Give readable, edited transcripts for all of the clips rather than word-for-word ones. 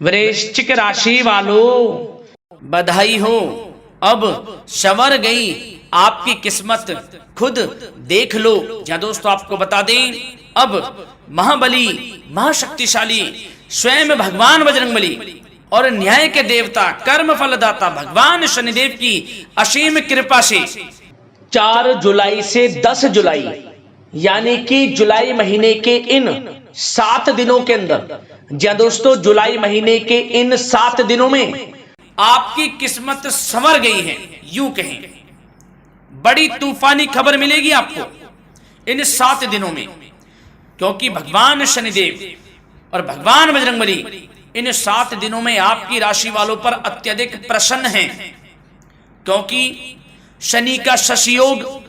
वृश्चिक राशि वालों, बधाई हो, अब संवर गई आपकी किस्मत, खुद देख लो। या दोस्तों आपको बता दें, अब महाबली महाशक्तिशाली स्वयं भगवान बजरंगबली और न्याय के देवता कर्म फलदाता भगवान शनिदेव की असीम कृपा से 4 जुलाई से 10 जुलाई यानी कि जुलाई महीने के इन 7 दिनों के अंदर, या दोस्तों जुलाई महीने के इन 7 दिनों में आपकी किस्मत संवर गई है। यूं कहें, बड़ी तूफानी खबर मिलेगी आपको इन 7 दिनों में, क्योंकि भगवान शनिदेव और भगवान बजरंगबली इन 7 दिनों में आपकी राशि वालों पर अत्यधिक प्रसन्न हैं, क्योंकि शनि का शशि योग,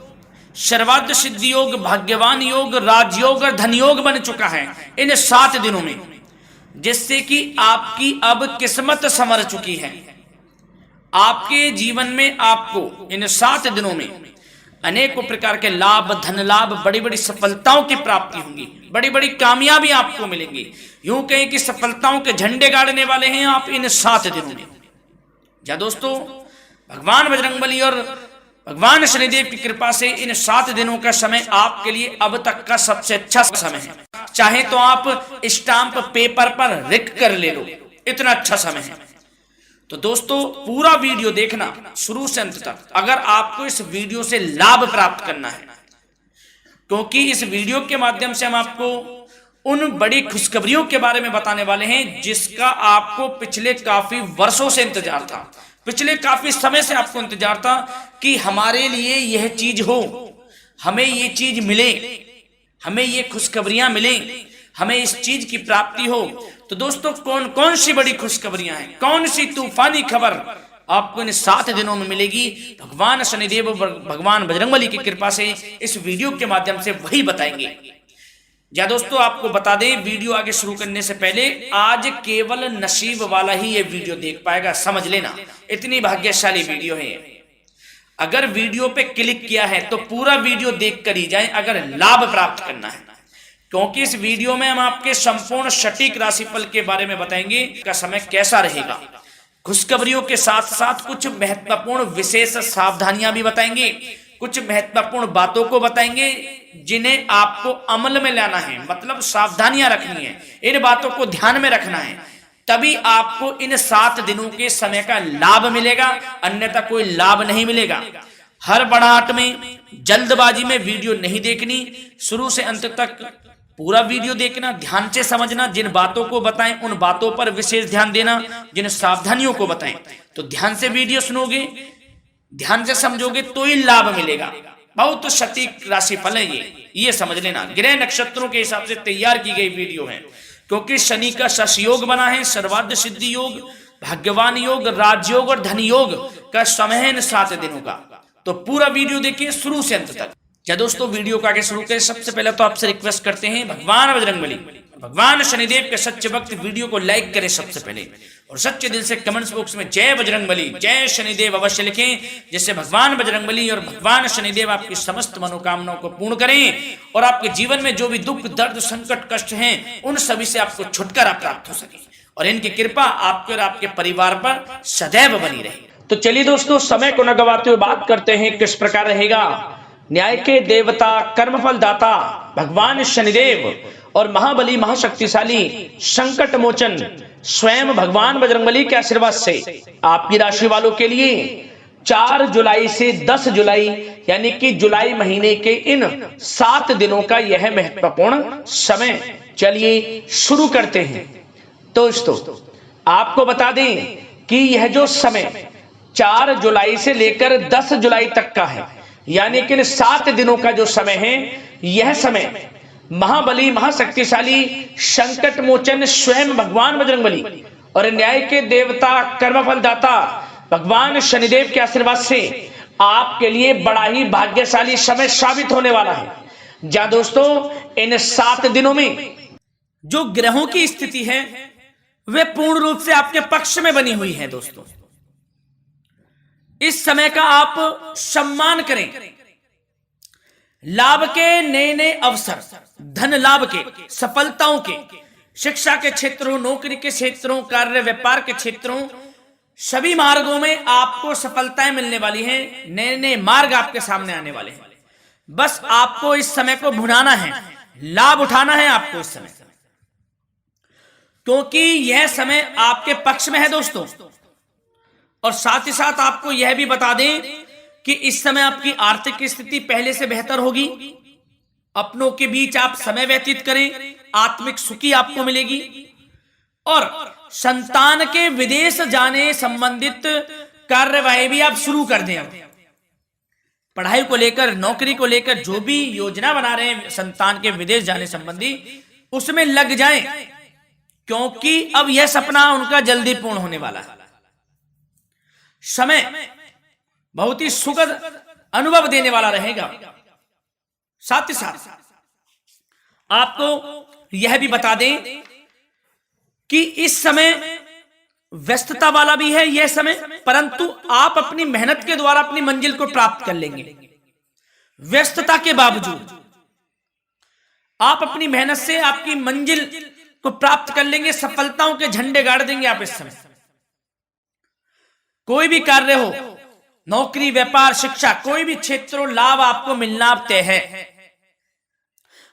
सर्वार्थ सिद्धि योग, भाग्यवान योग, राजयोग और धन योग बन चुका है इन 7 दिनों में, जिससे कि आपकी अब किस्मत संवर चुकी है। आपके जीवन में आपको इन 7 दिनों में अनेकों प्रकार के लाभ, धन लाभ, बड़ी बड़ी सफलताओं की प्राप्ति होंगी, बड़ी बड़ी कामयाबी आपको मिलेंगी। यूं कहें कि सफलताओं के झंडे गाड़ने वाले हैं आप इन 7 दिनों में। या दोस्तों भगवान बजरंगबली और भगवान शनिदेव की कृपा से इन 7 दिनों का समय आपके लिए अब तक का सबसे अच्छा समय है। चाहे तो आप स्टाम्प पेपर पर लिख कर ले लो, इतना अच्छा समय है। तो दोस्तों पूरा वीडियो देखना शुरू से अंत तक, अगर आपको इस वीडियो से लाभ प्राप्त करना है, क्योंकि इस वीडियो के माध्यम से हम आपको उन बड़ी खुशखबरियों के बारे में बताने वाले हैं जिसका आपको पिछले काफी वर्षों से इंतजार था, पिछले काफी समय से आपको इंतजार था कि हमारे लिए यह चीज हो, हमें ये चीज मिले, हमें ये खुशखबरियां मिले, हमें इस चीज की प्राप्ति हो। तो दोस्तों कौन कौन सी बड़ी खुशखबरियां हैं, कौन सी तूफानी खबर आपको इन 7 दिनों में मिलेगी, भगवान शनिदेव और भगवान बजरंगबली की कृपा से इस वीडियो के माध्यम से वही बताएंगे। या दोस्तों आपको बता दें, वीडियो आगे शुरू करने से पहले, आज केवल नसीब वाला ही ये वीडियो देख पाएगा, समझ लेना, इतनी भाग्यशाली वीडियो है। अगर वीडियो पे क्लिक किया है तो पूरा वीडियो देख कर ही जाए अगर लाभ प्राप्त करना है, क्योंकि इस वीडियो में हम आपके संपूर्ण सटीक राशिफल के बारे में बताएंगे का समय कैसा रहेगा। खुशखबरियों के साथ साथ कुछ महत्वपूर्ण विशेष सावधानियां भी बताएंगे, कुछ महत्वपूर्ण बातों को बताएंगे जिन्हें आपको अमल में लाना है, मतलब सावधानियां रखनी है, इन बातों को ध्यान में रखना है, तभी आपको इन 7 दिनों के समय का लाभ मिलेगा, अन्यथा कोई लाभ नहीं मिलेगा। हड़बड़ाहट में, जल्दबाजी में वीडियो नहीं देखनी, शुरू से अंत तक पूरा वीडियो देखना, ध्यान से समझना, जिन बातों को बताएं उन बातों पर विशेष ध्यान देना, जिन सावधानियों को बताएं। तो ध्यान से वीडियो सुनोगे, ध्यान से समझोगे तो ही लाभ मिलेगा। बहुत तो सटीक राशिफल है ये समझ लेना, ग्रह नक्षत्रों के हिसाब से तैयार की गई वीडियो है, क्योंकि शनि का शश योग बना है, सर्वार्थ सिद्धि योग, भाग्यवान योग, राजयोग और धन योग का समय है इन 7 दिनों का। तो पूरा वीडियो देखिए शुरू से अंत तक। क्या दोस्तों वीडियो को आगे शुरू करें, सबसे पहले तो आपसे रिक्वेस्ट करते हैं, भगवान बजरंगबली, भगवान शनिदेव के सच्चे भक्त वीडियो को लाइक करें सबसे पहले, और सच्चे दिल से कमेंट्स बॉक्स में जय बजरंगबली, जय शनिदेव अवश्य लिखें, जिससे भगवान बजरंगबली और भगवान शनिदेव आपकी समस्त मनोकामनाओं को पूर्ण करें और आपके जीवन में जो भी दुख, दर्द, संकट, कष्ट हैं उन सभी से आपको छुटकारा प्राप्त हो सके, और इनकी कृपा आपके और आपके परिवार पर सदैव बनी रहे। तो चलिए दोस्तों समय को न गवाते हुए बात करते हैं किस प्रकार रहेगा न्याय के देवता, कर्मफल दाता भगवान शनिदेव और महाबली महाशक्तिशाली संकट मोचन स्वयं भगवान बजरंगबली के आशीर्वाद से आपकी राशि वालों के लिए 4 जुलाई से 10 जुलाई यानी कि जुलाई महीने के इन 7 दिनों का यह महत्वपूर्ण समय। चलिए शुरू करते हैं। दोस्तों आपको बता दें कि यह जो समय 4 जुलाई से लेकर 10 जुलाई तक का है, यानी कि 7 दिनों का जो समय है, यह समय महाबली महाशक्तिशाली संकट मोचन स्वयं भगवान बजरंगबली और न्याय के देवता कर्मफल दाता भगवान शनिदेव के आशीर्वाद से आपके लिए बड़ा ही भाग्यशाली समय साबित होने वाला है। जहां दोस्तों इन 7 दिनों में जो ग्रहों की स्थिति है वे पूर्ण रूप से आपके पक्ष में बनी हुई है। दोस्तों इस समय का आप सम्मान करें, लाभ के नए नए अवसर, धन लाभ के, सफलताओं के, शिक्षा के क्षेत्रों, नौकरी के क्षेत्रों, कार्य व्यापार के क्षेत्रों, सभी मार्गों में आपको सफलताएं मिलने वाली हैं। नए नए मार्ग आपके सामने आने वाले हैं। बस आपको इस समय को भुनाना है, लाभ उठाना है आपको इस समय, क्योंकि यह समय आपके पक्ष में है दोस्तों। और साथ ही साथ आपको यह भी बता दें कि इस समय आपकी आर्थिक स्थिति पहले से बेहतर होगी। अपनों के बीच आप समय व्यतीत करें, आत्मिक सुखी आपको मिलेगी। और संतान के विदेश जाने संबंधित कार्यवाही भी आप शुरू कर दें। अब पढ़ाई को लेकर, नौकरी को लेकर जो भी योजना बना रहे हैं संतान के विदेश जाने संबंधी, उसमें लग जाएं, क्योंकि अब यह सपना उनका जल्दी पूर्ण होने वाला है। समय बहुत ही सुखद अनुभव देने वाला रहेगा। साथ ही साथ आपको यह भी बता दें कि इस समय व्यस्तता वाला भी है यह समय, परंतु आप अपनी मेहनत के द्वारा अपनी मंजिल को प्राप्त कर लेंगे। व्यस्तता के बावजूद आप अपनी मेहनत से आपकी मंजिल को प्राप्त कर लेंगे। सफलताओं के झंडे गाड़ देंगे आप इस समय। कोई भी कार्य हो, नौकरी, व्यापार, शिक्षा, कोई भी क्षेत्रों, लाभ आपको मिलना तय है।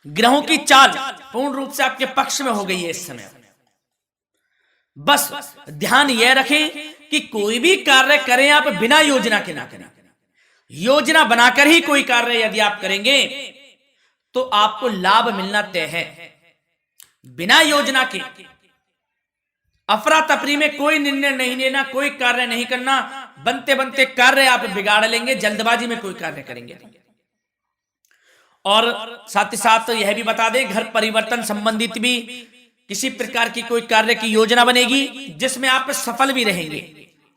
ग्रहों की चाल पूर्ण रूप से आपके पक्ष में हो गई है इस समय। बस ध्यान यह रखें कि कोई भी कार्य करें आप बिना योजना के ना करें। योजना बनाकर ही कोई कार्य यदि आप करेंगे तो आपको लाभ मिलना तय है। बिना योजना के अफरा तफरी में कोई निर्णय नहीं लेना, कोई कार्य नहीं करना। बनते बनते कार्य आप बिगाड़ लेंगे, जल्दबाजी में कोई कार्य करेंगे। और साथ ही साथ यह भी बता दें, घर परिवर्तन संबंधित भी किसी प्रकार की कोई कार्य की योजना बनेगी जिसमें आप सफल भी रहेंगे।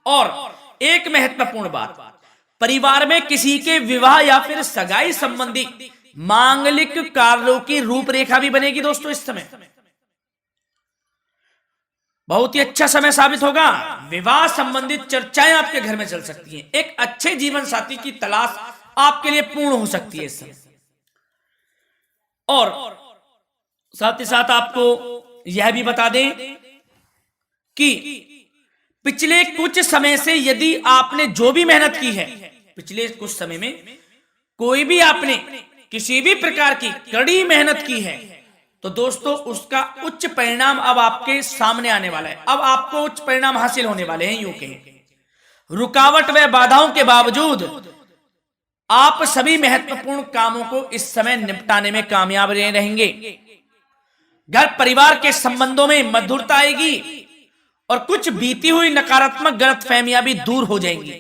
और एक महत्वपूर्ण बात, परिवार में किसी के विवाह या फिर सगाई संबंधी मांगलिक कार्यों की रूपरेखा भी बनेगी दोस्तों इस समय। बहुत ही अच्छा समय साबित होगा। विवाह संबंधित चर्चाएं आपके घर में चल सकती हैं। एक अच्छे जीवन साथी की तलाश आपके लिए पूर्ण हो सकती है इस समय। और साथ ही साथ आपको यह भी बता दें कि पिछले कुछ समय से यदि आपने जो भी मेहनत की है, पिछले कुछ समय में कोई भी आपने किसी भी प्रकार की कड़ी मेहनत की है, तो दोस्तों उसका उच्च परिणाम अब आपके सामने आने वाला है। अब आपको उच्च परिणाम हासिल होने वाले हैं। यूं कहें रुकावट व बाधाओं के बावजूद आप सभी महत्वपूर्ण कामों को इस समय निपटाने में कामयाब रहेंगे। घर परिवार के संबंधों में मधुरता आएगी और कुछ बीती हुई नकारात्मक गलतफहमियां भी दूर हो जाएंगी।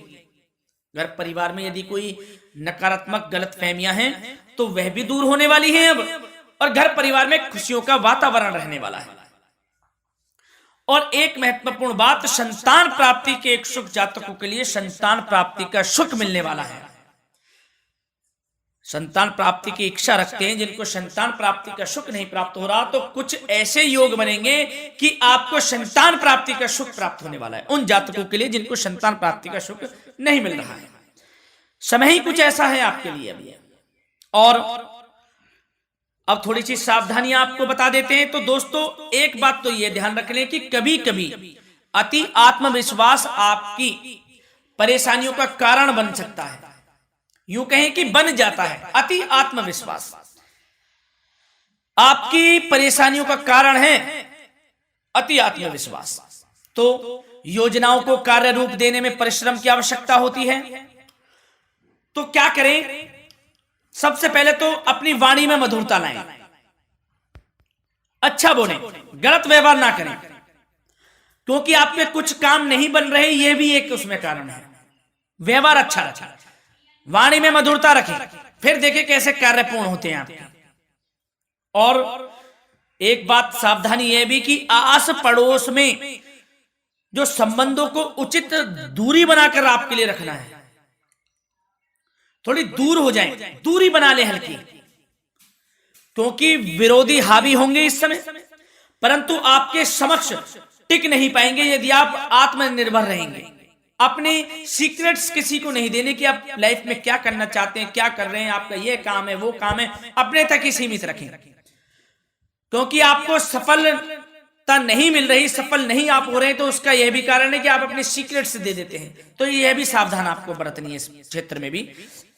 घर परिवार में यदि कोई नकारात्मक गलतफहमियां हैं तो वह भी दूर होने वाली हैं अब, और घर परिवार में खुशियों का वातावरण रहने वाला है। और एक महत्वपूर्ण बात, संतान प्राप्ति के इच्छुक जातकों के लिए संतान प्राप्ति का सुख मिलने वाला है। संतान प्राप्ति की इच्छा रखते हैं, जिनको संतान प्राप्ति का सुख नहीं प्राप्त हो रहा, तो कुछ ऐसे योग बनेंगे कि आपको संतान प्राप्ति का सुख प्राप्त होने वाला है। उन जातकों के लिए जिनको संतान प्राप्ति का सुख नहीं मिल रहा है, समय ही कुछ ऐसा है आपके लिए अभी। और अब थोड़ी सी सावधानियां आपको बता देते हैं। तो दोस्तों एक बात तो यह ध्यान रख लें कि कभी कभी अति आत्मविश्वास आपकी परेशानियों का कारण बन सकता है। यूं कहें कि बन जाता है। अति आत्मविश्वास आपकी परेशानियों का कारण है। अति आत्मविश्वास तो योजनाओं को कार्य रूप देने में परिश्रम की आवश्यकता होती है। तो क्या करें? सबसे पहले तो अपनी वाणी में मधुरता लाएं, अच्छा बोलें, गलत व्यवहार ना करें, क्योंकि आप पे कुछ काम नहीं बन रहे, यह भी एक उसमें कारण है। व्यवहार अच्छा रखें, वाणी में मधुरता रखें, फिर देखें कैसे कार्य पूर्ण होते हैं आपके। और एक बात सावधानी यह भी कि आस पड़ोस में जो संबंधों को उचित दूरी बनाकर आपके लिए रखना है। थोड़ी दूर हो जाएं, दूरी बना ले हल्की, क्योंकि विरोधी हावी होंगे इस समय, परंतु आपके समक्ष टिक नहीं पाएंगे यदि आप आत्मनिर्भर रहेंगे। अपने सीक्रेट्स किसी को नहीं देने कि आप लाइफ में क्या करना चाहते हैं, क्या कर रहे हैं, आपका ये काम है, वो काम है, अपने तक ही सीमित रखें, क्योंकि आपको सफल नहीं मिल रही, सफल नहीं आप हो रहे, तो उसका यह भी कारण है कि आप अपने सीक्रेट्स दे देते हैं। तो यह भी सावधान आपको बरतनी है, इस क्षेत्र में भी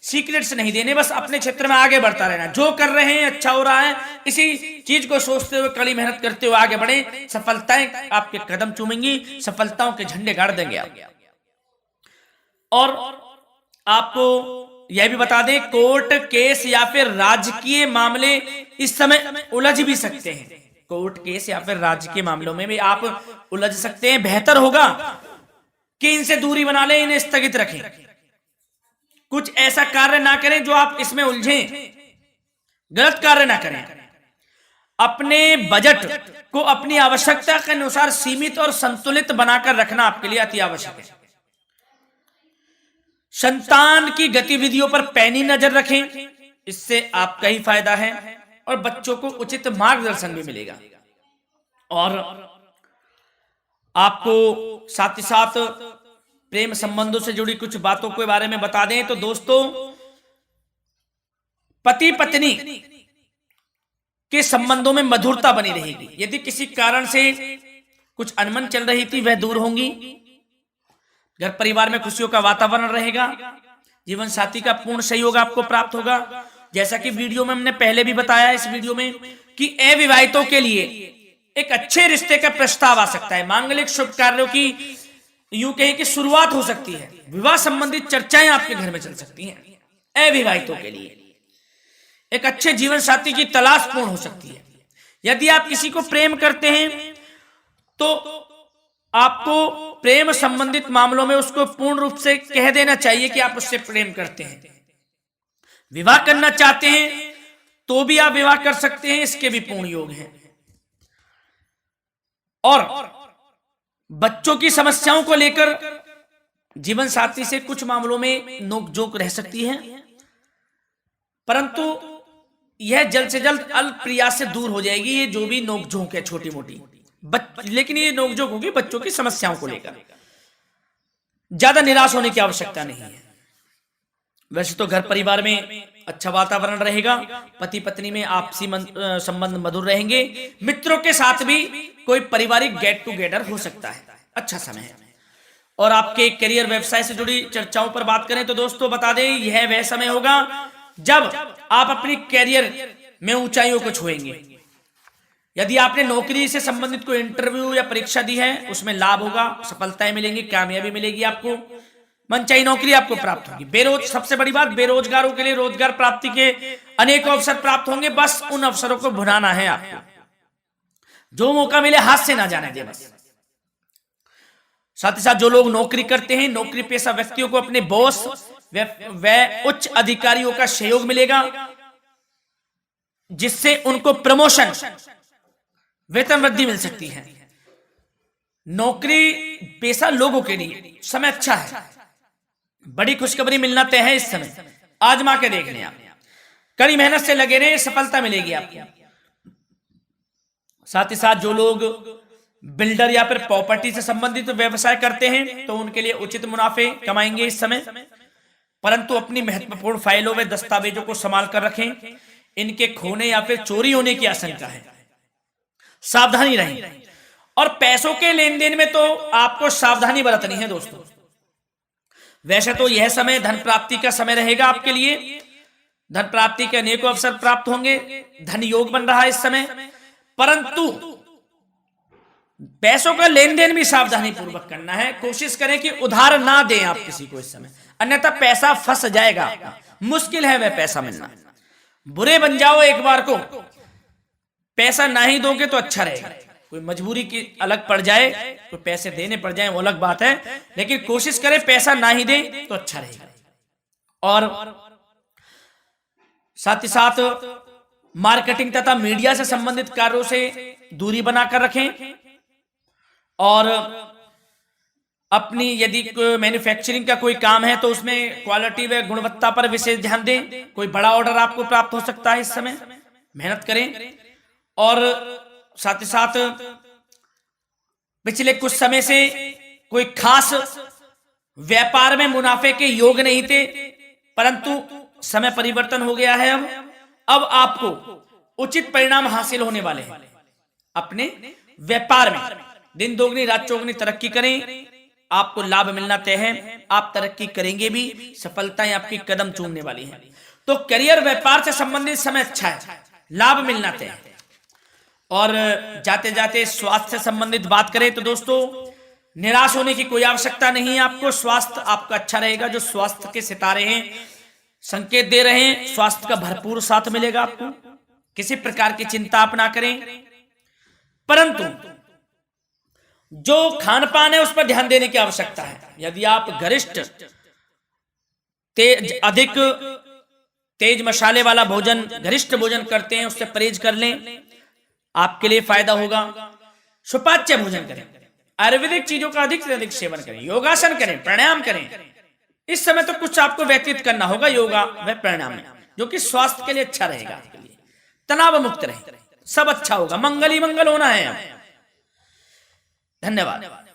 सीक्रेट्स नहीं देने, बस अपने क्षेत्र में आगे बढ़ता रहना। जो कर रहे हैं अच्छा हो रहा है, इसी चीज को सोचते हुए कड़ी मेहनत करते हुए आगे बढ़े। सफलताएं आपके कदम चूमेंगी, सफलताओं के झंडे गाड़ देंगे आप। और आपको यह भी बता दें, कोर्ट केस या फिर राजकीय मामले इस समय उलझ भी सकते हैं। कोर्ट केस या फिर राजकीय मामलों में भी आप उलझ सकते हैं। बेहतर होगा कि इनसे दूरी बना लें, इन्हें स्थगित रखें, कुछ ऐसा कार्य ना करें जो आप इसमें उलझें, गलत कार्य ना करें। अपने बजट को अपनी आवश्यकता के अनुसार सीमित और संतुलित बनाकर रखना आपके लिए अति आवश्यक है। संतान की गतिविधियों पर पैनी नजर रखें, इससे आपका ही फायदा है और बच्चों को उचित मार्गदर्शन भी मिलेगा। और आपको साथ ही साथ प्रेम संबंधों से जुड़ी कुछ बातों के बारे में बता दें तो दोस्तों, पति पत्नी के संबंधों में मधुरता बनी रहेगी। यदि किसी कारण से कुछ अनबन चल रही थी वह दूर होंगी। घर परिवार में खुशियों का वातावरण रहेगा। जीवन साथी का पूर्ण सहयोग आपको प्राप्त होगा। जैसा कि वीडियो में हमने पहले भी बताया इस वीडियो में कि अविवाहितों के लिए एक अच्छे रिश्ते का प्रस्ताव आ सकता है। मांगलिक शुभ कार्यों की यूं कहें कि शुरुआत हो सकती है। विवाह संबंधित चर्चाएं आपके घर में चल सकती हैं। अविवाहितों के लिए एक अच्छे जीवन साथी की तलाश पूर्ण हो सकती है। यदि आप किसी को प्रेम करते हैं तो आपको प्रेम संबंधित मामलों में उसको पूर्ण रूप से कह देना चाहिए कि आप उससे प्रेम करते हैं। विवाह करना चाहते हैं तो भी आप विवाह कर सकते हैं, इसके भी पूर्ण योग हैं। और बच्चों की समस्याओं को लेकर जीवन साथी से कुछ मामलों में नोकझोंक रह सकती है, परंतु यह जल्द से जल्द अल्प प्रयास से दूर हो जाएगी। ये जो भी नोकझोंक है छोटी मोटी, लेकिन ये नोकझोंक होगी बच्चों की समस्याओं को लेकर। ज्यादा निराश होने की आवश्यकता नहीं है। वैसे तो घर परिवार में अच्छा वातावरण रहेगा। पति पत्नी में आपसी संबंध मधुर रहेंगे। मित्रों के साथ भी कोई पारिवारिक गेट टुगेदर हो सकता है। अच्छा समय है। और आपके करियर व्यवसाय से जुड़ी चर्चाओं पर बात करें तो दोस्तों बता दें, यह वह समय होगा जब आप अपनी करियर में ऊंचाइयों को छुएंगे। यदि आपने नौकरी से संबंधित कोई इंटरव्यू या परीक्षा दी है उसमें लाभ होगा, सफलताएं मिलेंगी, कामयाबी मिलेगी, आपको मनचाही नौकरी आपको प्राप्त होगी। सबसे बड़ी बात, बेरोजगारों के लिए रोजगार प्राप्ति के अनेक अवसर प्राप्त होंगे। बस उन अवसरों को भुनाना है आपको। जो मौका मिले हाथ से ना जाने दे बस। साथ ही साथ जो लोग नौकरी करते हैं, नौकरी पेशा व्यक्तियों को अपने बॉस व उच्च अधिकारियों का सहयोग मिलेगा, जिससे उनको प्रमोशन, वेतन वृद्धि मिल सकती है। नौकरी पेशा लोगों के लिए समय अच्छा है। बड़ी खुशखबरी मिलना तय है इस समय। आजमा के देख लें आप। कड़ी मेहनत से लगे रहे, सफलता मिलेगी आपको। साथ ही साथ जो लोग बिल्डर या फिर प्रॉपर्टी से संबंधित व्यवसाय करते हैं तो उनके लिए उचित मुनाफे कमाएंगे इस समय, परंतु अपनी महत्वपूर्ण फाइलों व दस्तावेजों को संभाल कर रखें। इनके खोने या फिर चोरी होने की आशंका है, सावधानी रहें। और पैसों के लेन देन में तो आपको सावधानी बरतनी है दोस्तों। वैसे तो यह समय धन प्राप्ति का समय रहेगा आपके लिए। धन प्राप्ति के अनेकों अवसर प्राप्त होंगे, धन योग बन रहा है इस समय, परंतु पैसों का लेन देन भी सावधानी पूर्वक करना है। कोशिश करें कि उधार ना दें आप किसी को इस समय, अन्यथा पैसा फंस जाएगा आपका। मुश्किल है वह पैसा मिलना। बुरे बन जाओ एक बार को, पैसा ना ही दोगे तो अच्छा रहेगा। कोई मजबूरी की अलग पड़ जाए, कोई पैसे देने पड़ जाए वो अलग बात है, लेकिन कोशिश करें पैसा ना ही दें तो अच्छा रहेगा। और साथ ही साथ मार्केटिंग तथा मीडिया से संबंधित कार्यों से दूरी बनाकर रखें। और अपनी यदि मैन्युफैक्चरिंग का कोई काम है तो उसमें क्वालिटी व गुणवत्ता पर विशेष ध्यान दें। कोई बड़ा ऑर्डर आपको प्राप्त हो सकता है इस समय, मेहनत करें। और साथ ही साथ पिछले कुछ समय से कोई खास व्यापार में मुनाफे के योग नहीं थे, परंतु समय परिवर्तन हो गया है। अब आपको उचित परिणाम हासिल होने वाले हैं। अपने व्यापार में दिन दोगुनी रात चौगुनी तरक्की करें, आपको लाभ मिलना तय है, आप तरक्की करेंगे भी, सफलताएं आपकी कदम चूमने वाली हैं। तो करियर व्यापार से संबंधित समय अच्छा है, लाभ मिलना तय है। और जाते जाते स्वास्थ्य से संबंधित बात करें तो दोस्तों निराश होने की कोई आवश्यकता नहीं है आपको, स्वास्थ्य आपका अच्छा रहेगा। जो स्वास्थ्य के सितारे हैं संकेत दे रहे हैं, स्वास्थ्य का भरपूर साथ मिलेगा आपको, किसी प्रकार की चिंता आप ना करें। परंतु जो खान पान है उस पर ध्यान देने की आवश्यकता है। यदि आप गरिष्ठ अधिक तेज मसाले वाला भोजन, गरिष्ठ भोजन करते हैं, उससे परहेज कर लें, आपके लिए फायदा होगा। सुपाच्य भोजन करें, आयुर्वेदिक चीजों का अधिक से अधिक सेवन करें, योगासन करें, प्राणायाम करें। इस समय तो कुछ आपको व्यतीत करना होगा योगा व प्राणायाम में, जो कि स्वास्थ्य के लिए अच्छा रहेगा, आपके लिए तनाव मुक्त रहे, सब अच्छा होगा, मंगल ही मंगल होना है। धन्यवाद।